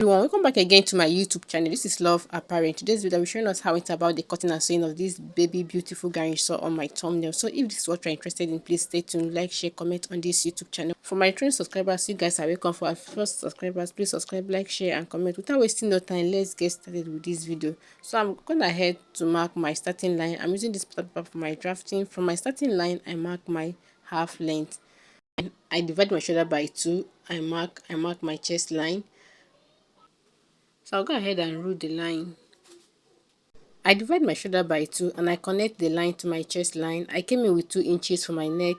Everyone, welcome back again to my YouTube channel. This is Love Apparent. Today's video will showing us how it's about the cutting and sewing of this baby beautiful gown you saw on my thumbnail. So if this is what you're interested in, please stay tuned, like, share, comment on this YouTube channel. For my returning subscribers, you guys are welcome. For our first subscribers, please subscribe, like, share, and comment. Without wasting no time, let's get started with this video. So I'm going ahead to mark my starting line. I'm using this paper for my drafting. From my starting line, I mark my half length. I divide my shoulder by 2. I mark my chest line. So I'll go ahead and rule the line. I divide my shoulder by 2 and I connect the line to my chest line. I came in with 2 inches for my neck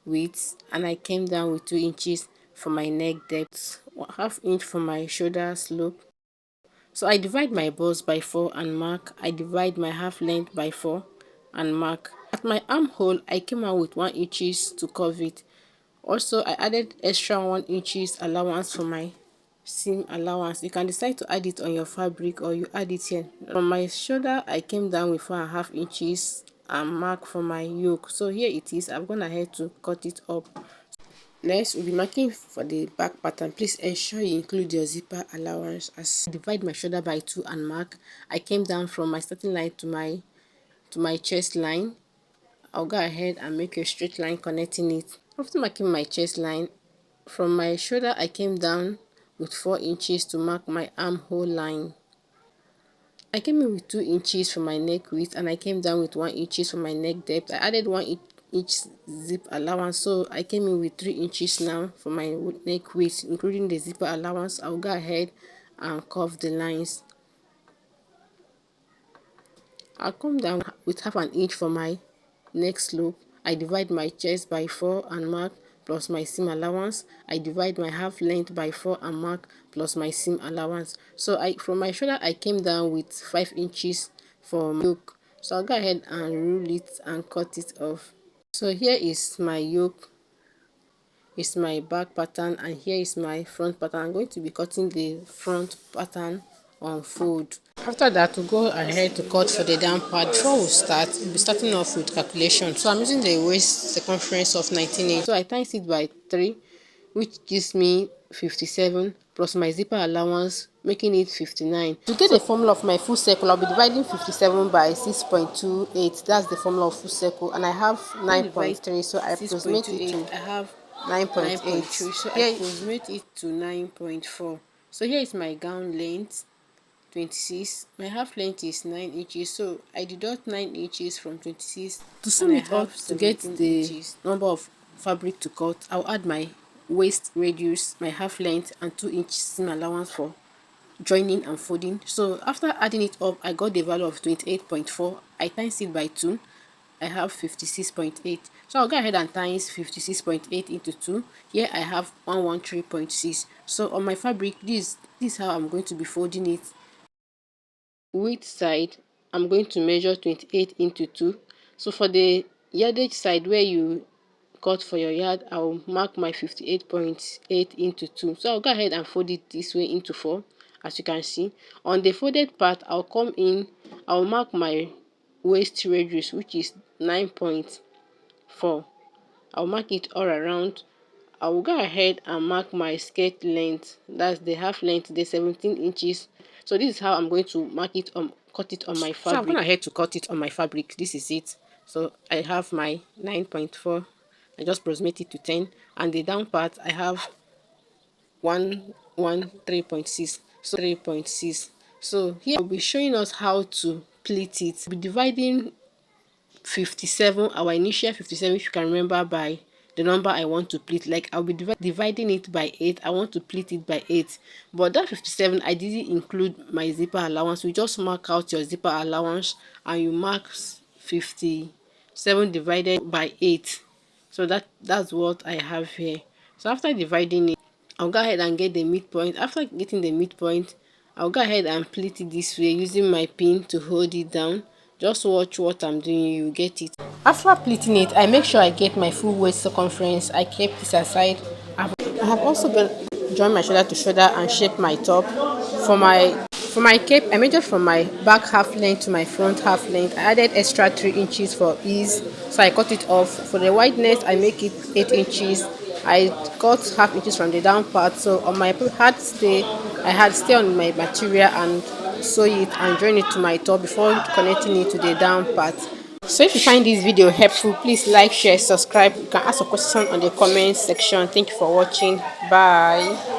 width and I came down with 2 inches for my neck depth, half inch for my shoulder slope. So I divide my bust by 4 and mark. I divide my half length by 4 and mark. At my armhole, I came out with 1 inches to curve it. Also, I added extra 1 inches allowance for my seam allowance. You can decide to add it on your fabric or you add it here. From my shoulder, I came down with 4.5 inches and mark for my yoke. So here it is. I'm gonna ahead to cut it up. Next, we'll be marking for the back pattern. Please ensure you include your zipper allowance. As I divide my shoulder by 2 and mark, I came down from my starting line to my chest line. I'll go ahead and make a straight line connecting it. After marking my chest line, from my shoulder I came down with 4 inches to mark my armhole line. I came in with 2 inches for my neck width and I came down with 1 inches for my neck depth. I added 1 inch zip allowance, so I came in with 3 inches now for my neck width, including the zipper allowance. I'll go ahead and curve the lines. I'll come down with half an inch for my neck slope. I divide my chest by 4 and mark plus my seam allowance. I divide my half length by 4 and mark plus my seam allowance. So from my shoulder I came down with 5 inches for my yoke. So I'll go ahead and rule it and cut it off. So here is my yoke. It's my back pattern and here is my front pattern. I'm going to be cutting the front pattern on fold. After that, we'll go ahead to cut for the down part. Before we start, we'll be starting off with calculation. So I'm using the waist circumference of 19 inches. So I times it by 3, which gives me 57 plus my zipper allowance, making it 59. To get the formula of my full circle, I'll be dividing 57 by 6.28. That's the formula of full circle, and I have 9.3, so I approximate it to I have 9.8. So I approximate it to 9.4. So here is my gown length, 26. My half length is 9 inches, so I deduct 9 inches from 26 to sum it up to get the number of fabric to cut. I'll add my waist radius, my half length, and 2 inches seam allowance for joining and folding. So after adding it up, I got the value of 28.4. I times it by 2. I have 56.8. So I'll go ahead and times 56.8 into 2. Here I have 113.6. So on my fabric, this is how I'm going to be folding it. Width side, I'm going to measure 28 into 2. So for the yardage side where you cut for your yard, I'll mark my 58.8 into 2. So I'll go ahead and fold it this way into 4. As you can see, on the folded part, I'll mark my waist radius, which is 9.4. I'll mark it all around. I will go ahead and mark my skirt length, that's the half length, the 17 inches. So this is how I'm going to mark it cut it on my fabric. So I'm going ahead to cut it on my fabric. This is it. So I have my 9.4. I just approximate it to 10, and the down part I have 3.6. So 3.6. So here I'll be showing us how to pleat it. We'll be dividing 57, our initial 57, if you can remember, by the number I want to pleat. Like I'll be dividing it by 8. I want to pleat it by 8, but that 57 I didn't include my zipper allowance. You just mark out your zipper allowance and you mark 57 divided by 8. So that's what I have here. So after dividing it, I'll go ahead and get the midpoint. After getting the midpoint, I'll go ahead and pleat it this way using my pin to hold it down. Just watch what I'm doing, you get it. After pleating it, I make sure I get my full waist circumference. I kept this aside. I have also joined my shoulder to shoulder and shaped my top. For my cape, I measured from my back half length to my front half length. I added extra 3 inches for ease, so I cut it off. For the wideness, I make it 8 inches. I cut half inches from the down part, so on my hard stay I had stay on my material and sew it and join it to my top before connecting it to the down part. So if you find this video helpful, please like, share, subscribe. You can ask a question on the comment section. Thank you for watching. Bye.